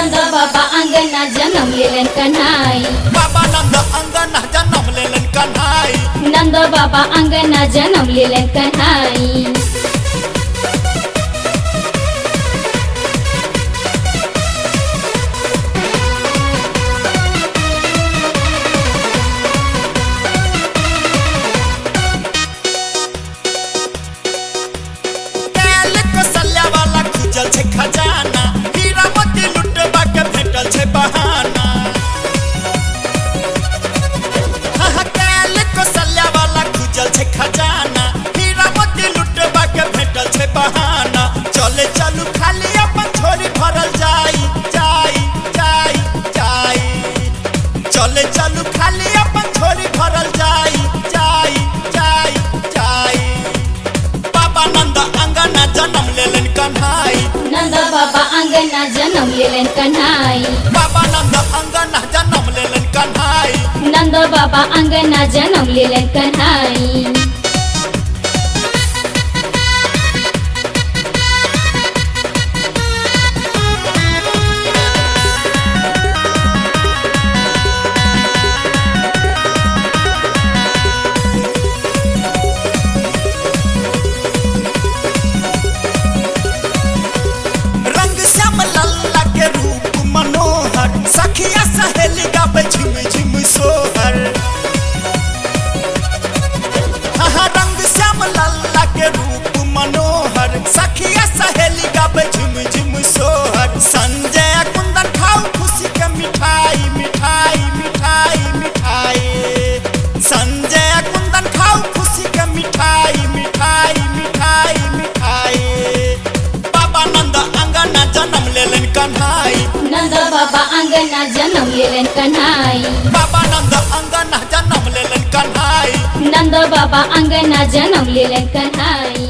नंद बाबा अंगना जन्म लेलन कन्हाई। बाबा नंद अंगना जन्म लेलन कन्हाई। नंद बाबा अंगना जन्म लेलन कन्हाई। खजाना हीरा मोती लुटबा के भेटल छे बहाना। हाँ कैल कौशल्या वाला खुजल छे खजाना हीरा मोती लुटबा के भेटल छे बहाना। चले चलू खाली अपन छोरी भरल जाई जाई जाई जाई। चले चलू खाली अपन छोरी भरल जाई जाई जाई जाई। बाबा नंद अंगना जन्म लेलन कन्हाई। नंद बाबा अंगना जन्म लेलन कन्हाई। बाबा नंद अंगना जन्म लेलन कन्हाई। नंद बाबा अंगना जन्म लेलन कन्हाई। सखिया सहेली गावे झिम झिम सोहर। हाँ रंग श्याम लल्ला के रूप मनोहर। सखिया सहेली गावे झिम झिम सोहर। संजय कुंदन खाऊ खुशी के मिठाई मिठाई मिठाई मिठाई। संजय कुंदन खाऊ खुशी के मिठाई मिठाई मिठाई मिठाई। बाबा नंद अंगना जन्म लेलन कन्हाई। नंद बाबा अंगना जन्म लेलन कन्हाई। बाबा नंद अंगना जन्म लेलन कन्हाई। नंद बाबा अंगना जन्म लेलन कन्हाई।